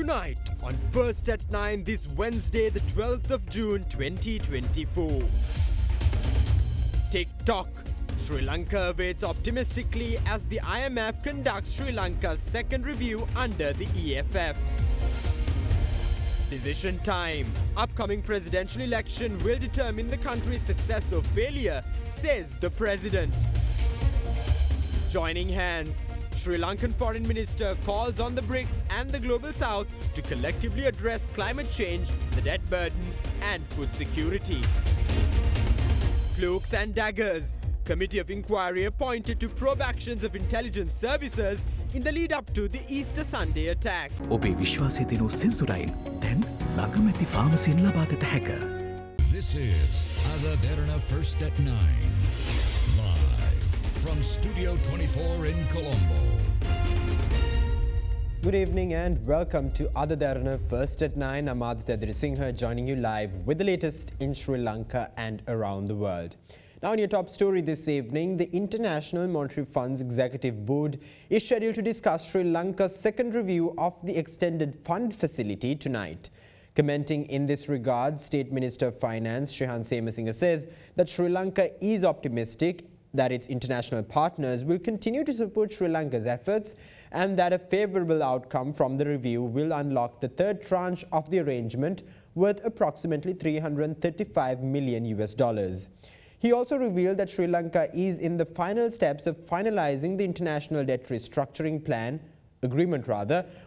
Tonight on First at 9 this Wednesday the 12th of June 2024. TikTok. Sri Lanka waits optimistically as the IMF conducts Sri Lanka's second review under the EFF. Decision time. Upcoming presidential election will determine the country's success or failure, says the president. Joining hands. Sri Lankan Foreign Minister calls on the BRICS and the Global South to collectively address climate change, the debt burden and food security. Cloaks and daggers. Committee of inquiry appointed to probe actions of intelligence services in the lead up to the Easter Sunday attack. ඔබේ විශ්වාසය දෙනු සෙන්සුරයින් දැන් ළඟම ඇති ෆාමසියෙන් ලබාගත හැක. This is Ada Derana First at 9. Live from Studio 24 in Colombo. Good evening and welcome to Ada Derana First at 9. I'm Aditya Dirisinghe joining you live with the latest in Sri Lanka and around the world. Now in your top story this evening, the International Monetary Fund's Executive Board is scheduled to discuss Sri Lanka's second review of the Extended Fund Facility tonight. Commenting in this regard, State Minister of Finance Srihan Semasinga says that Sri Lanka is optimistic that its international partners will continue to support Sri Lanka's efforts and that a favourable outcome from the review will unlock the third tranche of the arrangement worth approximately $335 million. He also revealed that Sri Lanka is in the final steps of finalizing the international debt restructuring agreement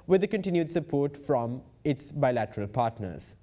with the continued support from its bilateral partners.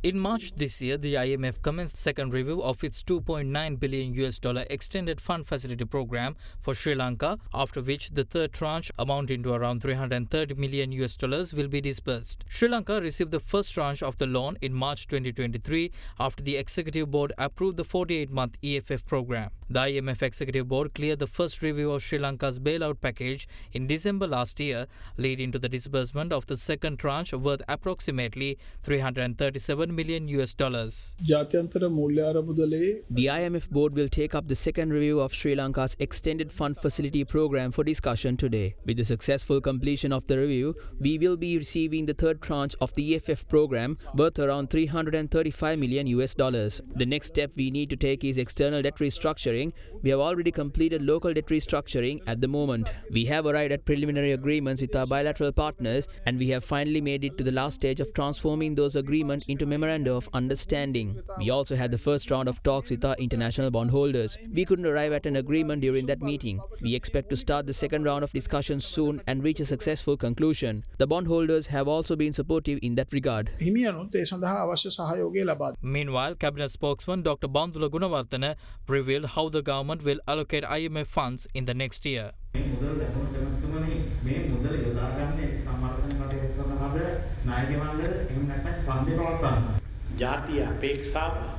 In March this year, the IMF commenced second review of its $2.9 billion extended fund facility program for Sri Lanka, after which the third tranche amounting to around $330 million will be disbursed. Sri Lanka received the first tranche of the loan in March 2023 after the Executive Board approved the 48-month EFF program. The IMF Executive Board cleared the first review of Sri Lanka's bailout package in December last year, leading to the disbursement of the second tranche worth approximately $337 million. The IMF board will take up the second review of Sri Lanka's extended fund facility program for discussion today. With the successful completion of the review, we will be receiving the third tranche of the EFF program worth around $335 million. The next step we need to take is external debt restructuring. We have already completed local debt restructuring at the moment. We have arrived at preliminary agreements with our bilateral partners and we have finally made it to the last stage of transforming those agreements into memoranda of understanding. We also had the first round of talks with our international bondholders. We couldn't arrive at an agreement during that meeting. We expect to start the second round of discussions soon and reach a successful conclusion. The bondholders have also been supportive in that regard. Meanwhile, Cabinet spokesman Dr. Bandula Gunawarthana revealed how the government will allocate IMF funds in the next year.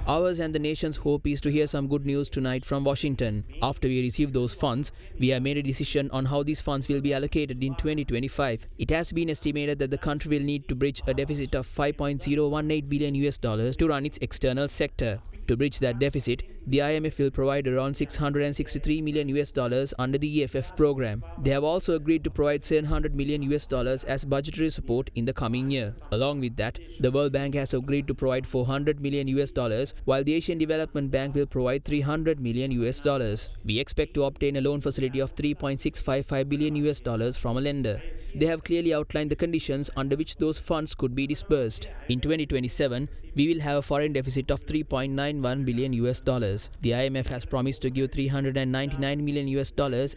Ours and the nation's hope is to hear some good news tonight from Washington. After we receive those funds, we have made a decision on how these funds will be allocated in 2025. It has been estimated that the country will need to bridge a deficit of $5.018 billion to run its external sector. To bridge that deficit, the IMF will provide around $663 million under the EFF program. They have also agreed to provide $700 million as budgetary support in the coming year. Along with that, the World Bank has agreed to provide $400 million, while the Asian Development Bank will provide $300 million. We expect to obtain a loan facility of $3.655 billion from a lender. They have clearly outlined the conditions under which those funds could be disbursed. In 2027, we will have a foreign deficit of $3.91 billion. The IMF has promised to give $399 million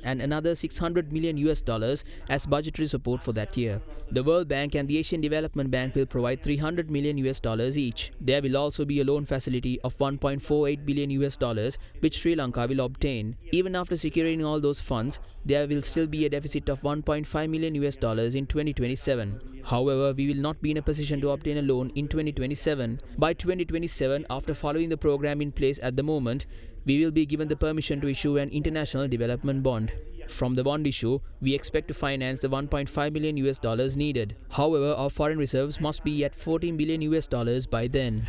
and another $600 million as budgetary support for that year. The World Bank and the Asian Development Bank will provide $300 million each. There will also be a loan facility of $1.48 billion, which Sri Lanka will obtain. Even after securing all those funds, there will still be a deficit of $1.5 million in 2027. However, we will not be in a position to obtain a loan in 2027. By 2027, after following the program in place at the moment, we will be given the permission to issue an international development bond. From the bond issue, we expect to finance the $1.5 million needed. However, our foreign reserves must be at $14 billion by then.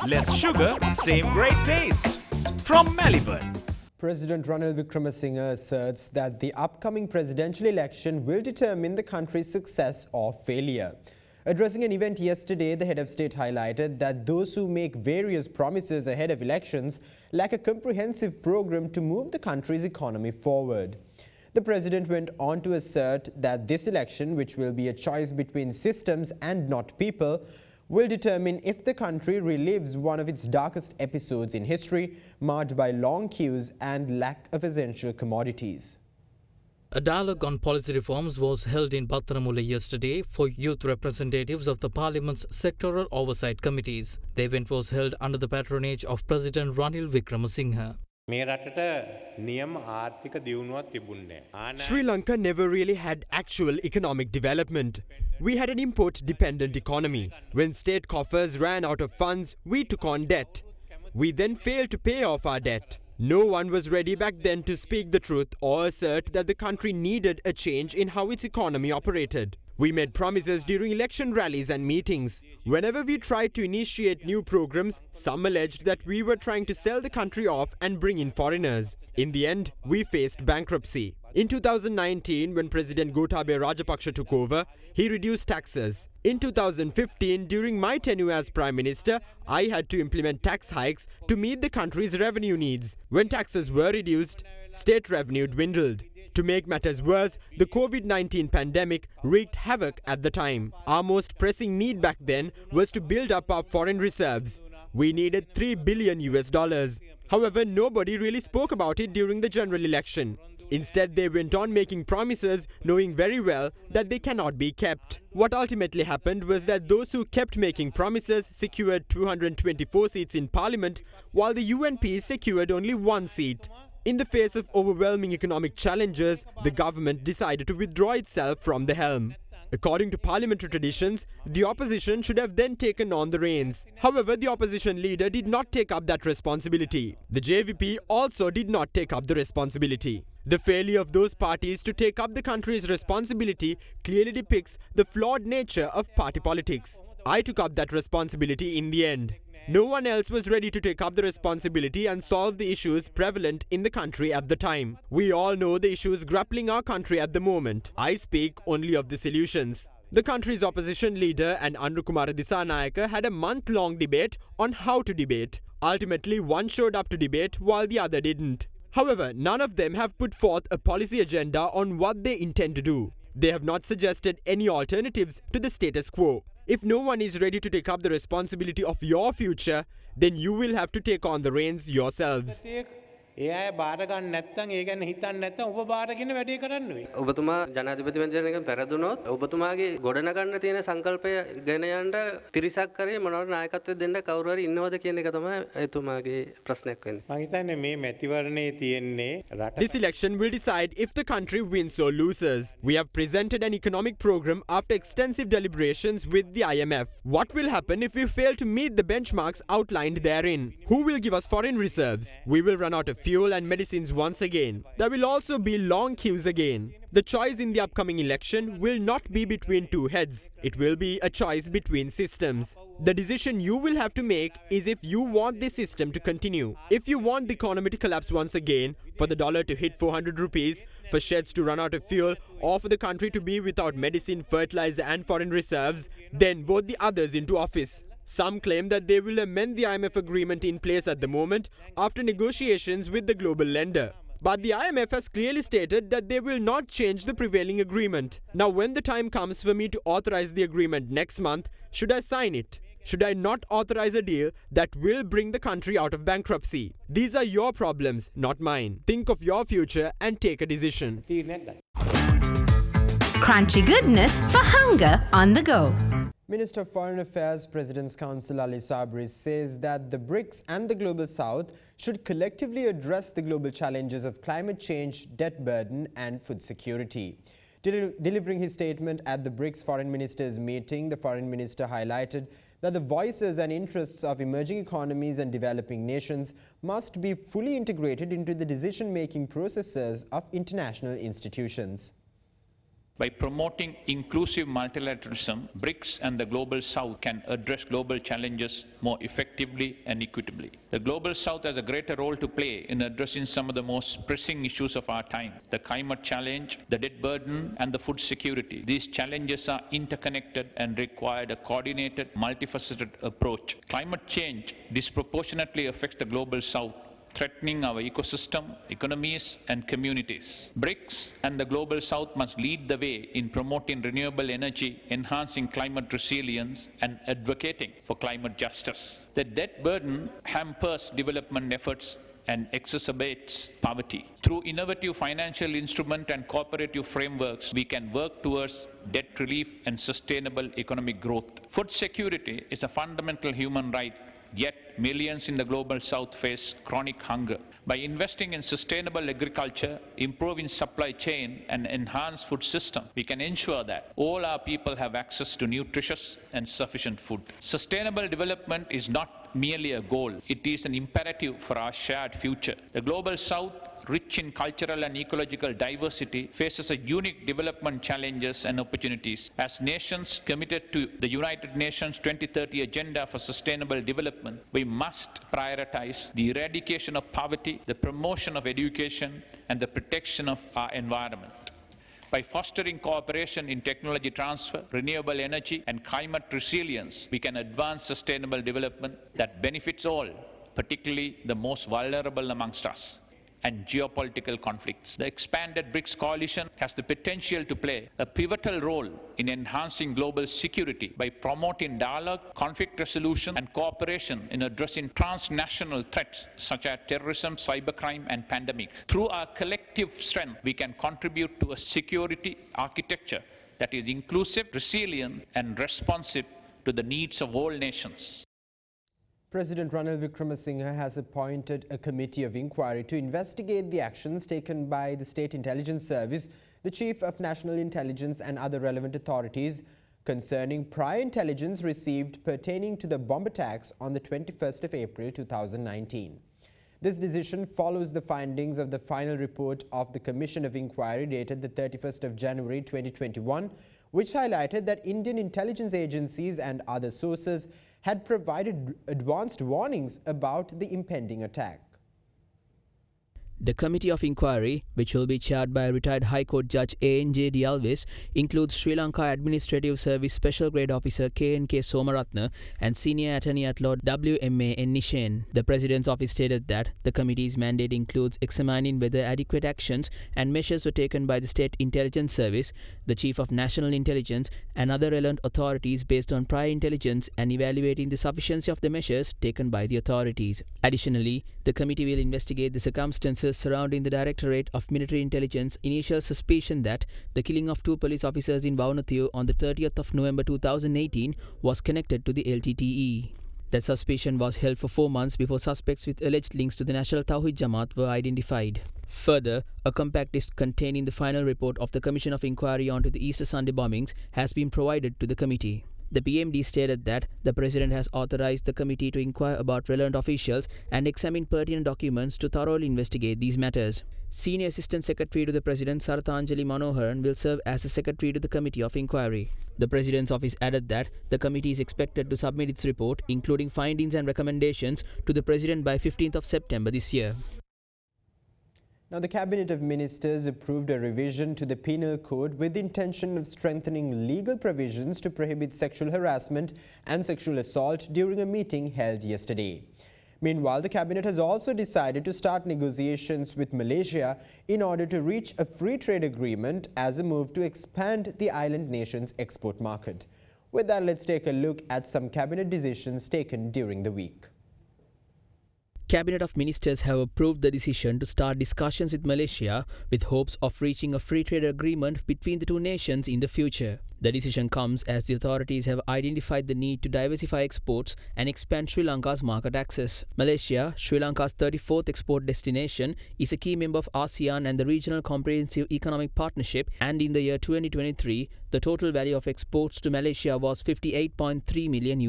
Less sugar, same great taste. From Melbourne. President Ranil Wickremesinghe asserts that the upcoming presidential election will determine the country's success or failure. Addressing an event yesterday, the head of state highlighted that those who make various promises ahead of elections lack a comprehensive program to move the country's economy forward. The president went on to assert that this election, which will be a choice between systems and not people, will determine if the country relives one of its darkest episodes in history, marked by long queues and lack of essential commodities. A dialogue on policy reforms was held in Pattanamulla yesterday for youth representatives of the Parliament's sectoral oversight committees. The event was held under the patronage of President Ranil Wickremesinghe. Sri Lanka never really had actual economic development. We had an import-dependent economy. When state coffers ran out of funds, we took on debt. We then failed to pay off our debt. No one was ready back then to speak the truth or assert that the country needed a change in how its economy operated. We made promises during election rallies and meetings. Whenever we tried to initiate new programs, some alleged that we were trying to sell the country off and bring in foreigners. In the end, we faced bankruptcy. In 2019, when President Gotabaya Rajapaksa took over, he reduced taxes. In 2015, during my tenure as Prime Minister, I had to implement tax hikes to meet the country's revenue needs. When taxes were reduced, state revenue dwindled. To make matters worse, the COVID-19 pandemic wreaked havoc at the time. Our most pressing need back then was to build up our foreign reserves. We needed $3 billion. However, nobody really spoke about it during the general election. Instead, they went on making promises, knowing very well that they cannot be kept. What ultimately happened was that those who kept making promises secured 224 seats in Parliament, while the UNP secured only 1 seat. In the face of overwhelming economic challenges, the government decided to withdraw itself from the helm. According to parliamentary traditions, the opposition should have then taken on the reins. However, the opposition leader did not take up that responsibility. The JVP also did not take up the responsibility. The failure of those parties to take up the country's responsibility clearly depicts the flawed nature of party politics. I took up that responsibility in the end. No one else was ready to take up the responsibility and solve the issues prevalent in the country at the time. We all know the issues grappling our country at the moment. I speak only of the solutions. The country's opposition leader and Anukumara Disanayaka had a month-long debate on how to debate. Ultimately, one showed up to debate while the other didn't. However, none of them have put forth a policy agenda on what they intend to do. They have not suggested any alternatives to the status quo. If no one is ready to take up the responsibility of your future, then you will have to take on the reins yourselves. ඔබතුමා ජනාධිපති මැතිවරණයක පෙරදුනොත් ඔබතුමාගේ ගොඩනගන්න තියෙන සංකල්පය ගෙන යන්න පිරිසක් කරේ මොනවාට නායකත්වය දෙන්න කවුරු හරි ඉන්නවද කියන එක තමයි එතුමාගේ ප්‍රශ්නයක් වෙන්නේ. මම හිතන්නේ මේ මැතිවරණයේ තියෙන්නේ රට. This election will decide if the country wins or loses. We have presented an economic program after extensive deliberations with the IMF. What will happen if we fail to meet the benchmarks outlined therein? Who will give us foreign reserves? We will run out of fuel and medicines once again. There will also be long queues again. The choice in the upcoming election will not be between two heads. It will be a choice between systems. The decision you will have to make is if you want this system to continue. If you want the economy to collapse once again, for the dollar to hit 400 rupees, for sheds to run out of fuel, or for the country to be without medicine, fertilizer and foreign reserves, then vote the others into office. Some claim that they will amend the IMF agreement in place at the moment after negotiations with the global lender. But the IMF has clearly stated that they will not change the prevailing agreement. Now, when the time comes for me to authorize the agreement next month, should I sign it? Should I not authorize a deal that will bring the country out of bankruptcy? These are your problems, not mine. Think of your future and take a decision. Crunchy goodness for hunger on the go. Minister of Foreign Affairs, President's Council Ali Sabri says that the BRICS and the Global South should collectively address the global challenges of climate change, debt burden and food security. Delivering his statement at the BRICS Foreign Ministers meeting, the Foreign Minister highlighted that the voices and interests of emerging economies and developing nations must be fully integrated into the decision-making processes of international institutions. By promoting inclusive multilateralism, BRICS and the Global South can address global challenges more effectively and equitably. The Global South has a greater role to play in addressing some of the most pressing issues of our time: the climate challenge, the debt burden, and the food security. These challenges are interconnected and require a coordinated, multifaceted approach. Climate change disproportionately affects the Global South, threatening our ecosystem, economies, and communities. BRICS and the Global South must lead the way in promoting renewable energy, enhancing climate resilience, and advocating for climate justice. The debt burden hampers development efforts and exacerbates poverty. Through innovative financial instruments and cooperative frameworks, we can work towards debt relief and sustainable economic growth. Food security is a fundamental human right, yet millions in the Global South face chronic hunger. By investing in sustainable agriculture, improving supply chain, and enhanced food system, we can ensure that all our people have access to nutritious and sufficient food. Sustainable development is not merely a goal, it is an imperative for our shared future. The Global South, rich in cultural and ecological diversity, faces a unique development challenges and opportunities. As nations committed to the United Nations 2030 Agenda for Sustainable Development, we must prioritize the eradication of poverty, the promotion of education, and the protection of our environment. By fostering cooperation in technology transfer, renewable energy, and climate resilience, we can advance sustainable development that benefits all, particularly the most vulnerable amongst us, and geopolitical conflicts. The expanded BRICS coalition has the potential to play a pivotal role in enhancing global security by promoting dialogue, conflict resolution, and cooperation in addressing transnational threats such as terrorism, cybercrime, and pandemics. Through our collective strength, we can contribute to a security architecture that is inclusive, resilient, and responsive to the needs of all nations. President Ranil Wickremesinghe has appointed a committee of inquiry to investigate the actions taken by the State Intelligence Service, the Chief of National Intelligence and other relevant authorities concerning prior intelligence received pertaining to the bomb attacks on the 21st of April 2019. This decision follows the findings of the final report of the Commission of Inquiry dated the 31st of January 2021, which highlighted that Indian intelligence agencies and other sources had provided advanced warnings about the impending attack. The Committee of Inquiry, which will be chaired by retired High Court Judge A.N.J. Dialvis, includes Sri Lanka Administrative Service Special Grade Officer K.N.K. Somaratne and Senior Attorney at Law W.M.A. N. Nishen. The President's office stated that the committee's mandate includes examining whether adequate actions and measures were taken by the State Intelligence Service, the Chief of National Intelligence, and other relevant authorities based on prior intelligence and evaluating the sufficiency of the measures taken by the authorities. Additionally, the committee will investigate the circumstances surrounding the Directorate of Military Intelligence initial suspicion that the killing of 2 police officers in Vaunuthiu on the 30th of November 2018 was connected to the LTTE. That suspicion was held for 4 months before suspects with alleged links to the National Tawhid Jamaat were identified. Further, a compact list containing the final report of the Commission of Inquiry onto the Easter Sunday bombings has been provided to the committee. The PMD stated that the President has authorized the committee to inquire about relevant officials and examine pertinent documents to thoroughly investigate these matters. Senior Assistant Secretary to the President Sarathanjali Manoharan will serve as the Secretary to the Committee of Inquiry. The President's office added that the committee is expected to submit its report, including findings and recommendations, to the President by 15th of September this year. Now, the Cabinet of Ministers approved a revision to the Penal Code with the intention of strengthening legal provisions to prohibit sexual harassment and sexual assault during a meeting held yesterday. Meanwhile, the Cabinet has also decided to start negotiations with Malaysia in order to reach a free trade agreement as a move to expand the island nation's export market. With that, let's take a look at some Cabinet decisions taken during the week. Cabinet of Ministers have approved the decision to start discussions with Malaysia with hopes of reaching a free trade agreement between the two nations in the future. The decision comes as the authorities have identified the need to diversify exports and expand Sri Lanka's market access. Malaysia, Sri Lanka's 34th export destination, is a key member of ASEAN and the Regional Comprehensive Economic Partnership, and in the year 2023, the total value of exports to Malaysia was $58.3 million.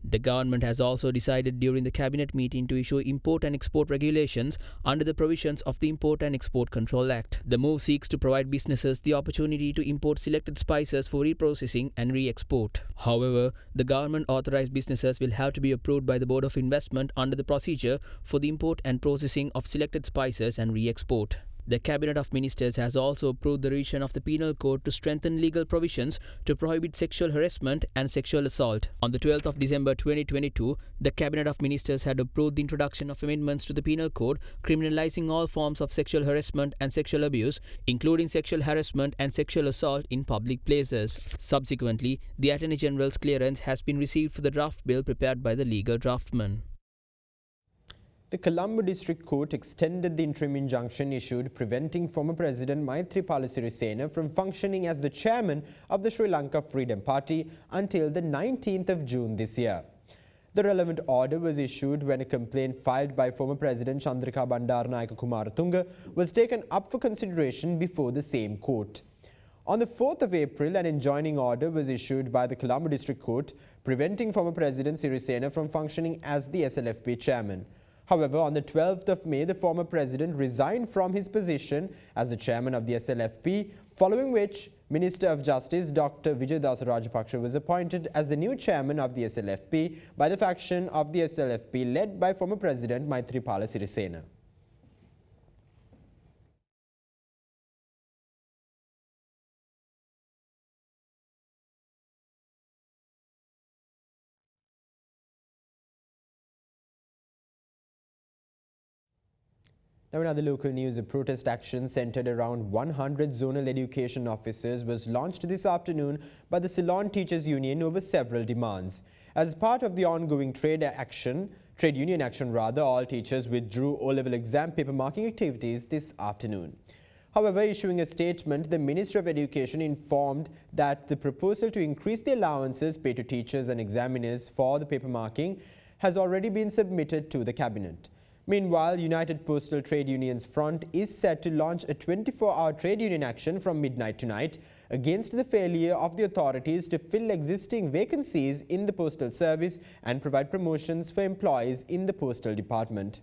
The government has also decided during the cabinet meeting to issue import and export regulations under the provisions of the Import and Export Control Act. The move seeks to provide businesses the opportunity to import selected spices for reprocessing and re-export. However, the government authorized businesses will have to be approved by the Board of Investment under the procedure for the import and processing of selected spices and re-export. The Cabinet of Ministers has also approved the revision of the Penal Code to strengthen legal provisions to prohibit sexual harassment and sexual assault. On the 12th of December 2022, the Cabinet of Ministers had approved the introduction of amendments to the Penal Code criminalizing all forms of sexual harassment and sexual abuse, including sexual harassment and sexual assault in public places. Subsequently, the Attorney General's clearance has been received for the draft bill prepared by the legal draftsman. The Colombo District Court extended the interim injunction issued preventing former President Maithripala Sirisena from functioning as the chairman of the Sri Lanka Freedom Party until the 19th of June this year. The relevant order was issued when a complaint filed by former President Chandrika Bandaranayake Kumaratunga was taken up for consideration before the same court. On the 4th of April, an enjoining order was issued by the Colombo District Court preventing former President Sirisena from functioning as the SLFP chairman. However, on the 12th of May, the former president resigned from his position as the chairman of the SLFP, following which Minister of Justice Dr. Vijayadasa Rajapaksa was appointed as the new chairman of the SLFP by the faction of the SLFP led by former President Maithripala Sirisena. Now in other local news, a protest action centered around 100 zonal education officers was launched this afternoon by the Ceylon Teachers Union over several demands. As part of the ongoing trade union action, all teachers withdrew O-level exam paper marking activities this afternoon. However, issuing a statement, the Minister of Education informed that the proposal to increase the allowances paid to teachers and examiners for the paper marking has already been submitted to the Cabinet. Meanwhile, United Postal Trade Unions Front is set to launch a 24-hour trade union action from midnight tonight against the failure of the authorities to fill existing vacancies in the postal service and provide promotions for employees in the postal department.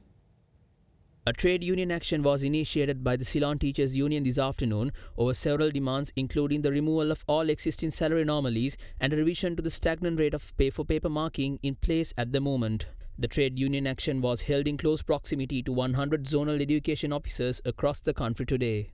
A trade union action was initiated by the Ceylon Teachers Union this afternoon over several demands, including the removal of all existing salary anomalies and a revision to the stagnant rate of pay for paper marking in place at the moment. The trade union action was held in close proximity to 100 zonal education officers across the country today.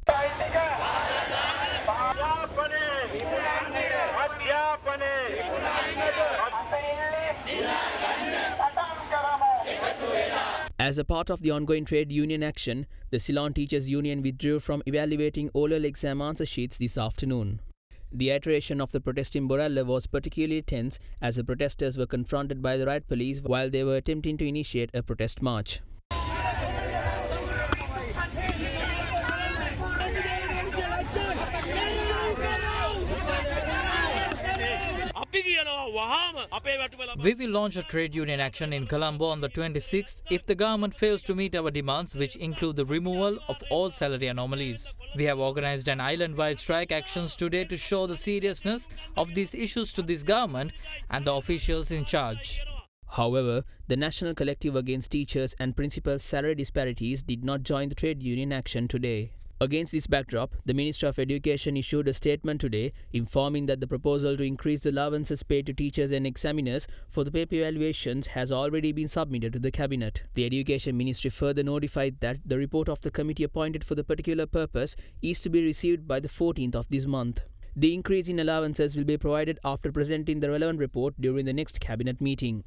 As a part of the ongoing trade union action, the Ceylon Teachers Union withdrew from evaluating O-level exam answer sheets this afternoon. The iteration of the protest in Borella was particularly tense as the protesters were confronted by the riot police while they were attempting to initiate a protest march. We will launch a trade union action in Colombo on the 26th if the government fails to meet our demands, which include the removal of all salary anomalies. We have organized an island-wide strike actions today to show the seriousness of these issues to this government and the officials in charge. However, the National Collective Against Teachers and Principals' Salary Disparities did not join the trade union action today. Against this backdrop, the Minister of Education issued a statement today informing that the proposal to increase the allowances paid to teachers and examiners for the paper evaluations has already been submitted to the Cabinet. The Education Ministry further notified that the report of the committee appointed for the particular purpose is to be received by the 14th of this month. The increase in allowances will be provided after presenting the relevant report during the next Cabinet meeting.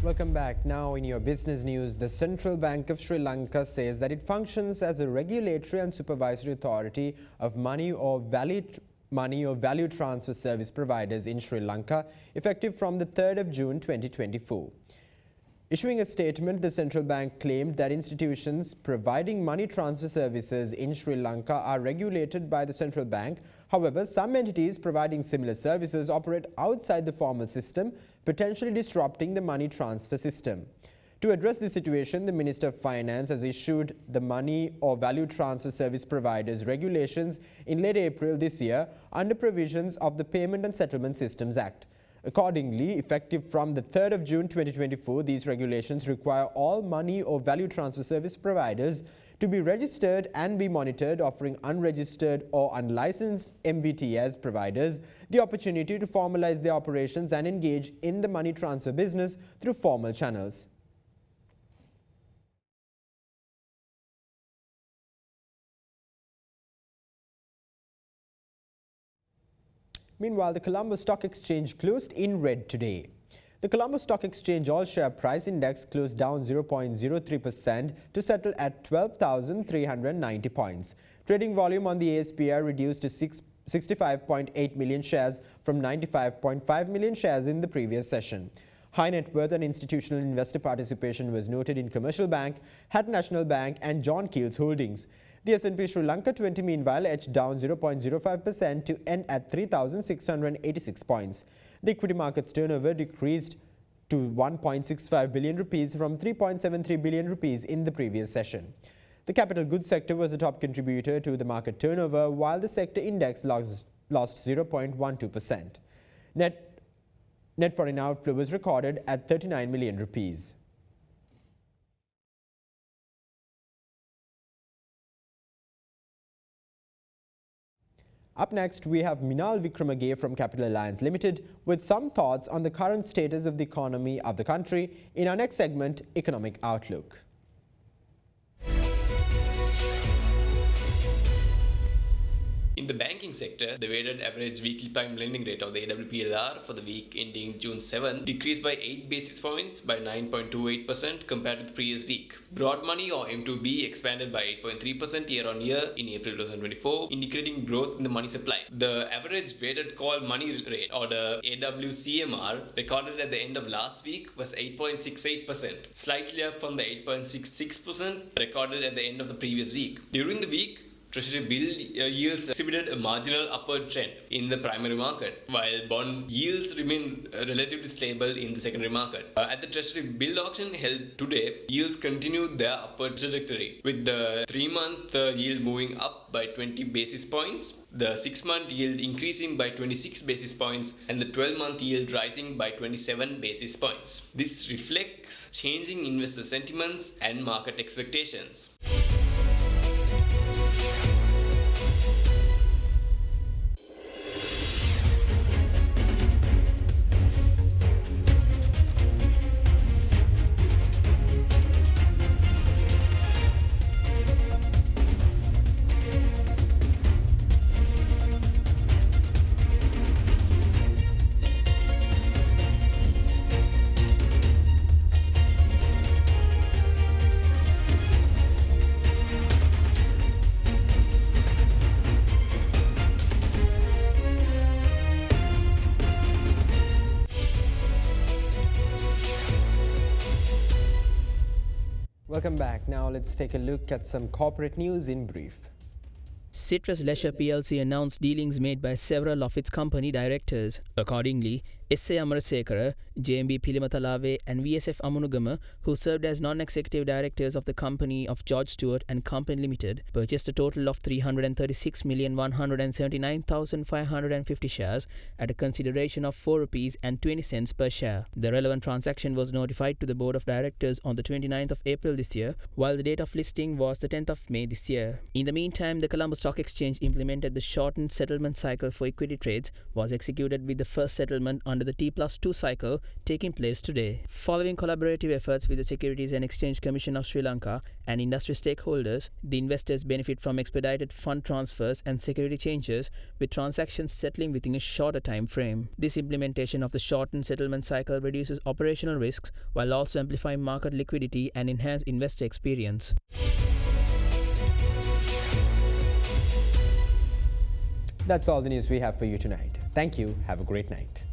Welcome back. Now in your business news, the Central Bank of Sri Lanka says that it functions as a regulatory and supervisory authority of money or value transfer service providers in Sri Lanka, effective from the 3rd of June 2024. Issuing a statement, the central bank claimed that institutions providing money transfer services in Sri Lanka are regulated by the central bank. However, some entities providing similar services operate outside the formal system, potentially disrupting the money transfer system. To address the situation, the Minister of Finance has issued the Money or Value Transfer Service Providers Regulations in late April this year under provisions of the Payment and Settlement Systems Act. Accordingly, effective from the 3rd of June 2024, these regulations require all money or value transfer service providers to be registered and be monitored, offering unregistered or unlicensed MVTS providers the opportunity to formalize their operations and engage in the money transfer business through formal channels. Meanwhile, the Colombo Stock Exchange closed in red today. The Colombo Stock Exchange all-share price index closed down 0.03% to settle at 12,390 points. Trading volume on the ASPR reduced to 65.8 million shares from 95.5 million shares in the previous session. High net worth and institutional investor participation was noted in Commercial Bank, Hat National Bank and John Keel's holdings. The S&P Sri Lanka 20 meanwhile edged down 0.05% to end at 3,686 points. The equity market's turnover decreased to 1.65 billion rupees from 3.73 billion rupees in the previous session. The capital goods sector was the top contributor to the market turnover, while the sector index lost 0.12%. Net foreign outflow was recorded at 39 million rupees. Up next, we have Minal Wickremagey from Capital Alliance Limited with some thoughts on the current status of the economy of the country in our next segment, Economic Outlook. In the banking sector, the weighted average weekly prime lending rate, or the AWPLR, for the week ending June 7 decreased by 8 basis points by 9.28% compared to the previous week. Broad money, or M2B, expanded by 8.3% year-on-year in April 2024, indicating growth in the money supply. The average weighted call money rate, or the AWCMR, recorded at the end of last week was 8.68%, slightly up from the 8.66% recorded at the end of the previous week. During the week, Treasury bill yields exhibited a marginal upward trend in the primary market, while bond yields remained relatively stable in the secondary market. At the Treasury bill auction held today, yields continued their upward trajectory, with the 3-month yield moving up by 20 basis points, the 6-month yield increasing by 26 basis points, and the 12-month yield rising by 27 basis points. This reflects changing investor sentiments and market expectations. Welcome back. Now let's take a look at some corporate news in brief. Citrus Leisure plc announced dealings made by several of its company directors. Accordingly, S.A. Amarasekara, JMB Pilimatalave and VSF Amunugama, who served as non-executive directors of the company of George Stewart and Company Limited, purchased a total of 336,179,550 shares at a consideration of ₹4.20 per share. The relevant transaction was notified to the Board of Directors on the 29th of April this year, while the date of listing was the 10th of May this year. In the meantime, the Colombo Stock Exchange implemented the shortened settlement cycle for equity trades, was executed with the first settlement under the T+2 cycle taking place today. Following collaborative efforts with the Securities and Exchange Commission of Sri Lanka and industry stakeholders, the investors benefit from expedited fund transfers and security changes, with transactions settling within a shorter time frame. This implementation of the shortened settlement cycle reduces operational risks while also amplifying market liquidity and enhance investor experience. That's all the news we have for you tonight. Thank you. Have a great night.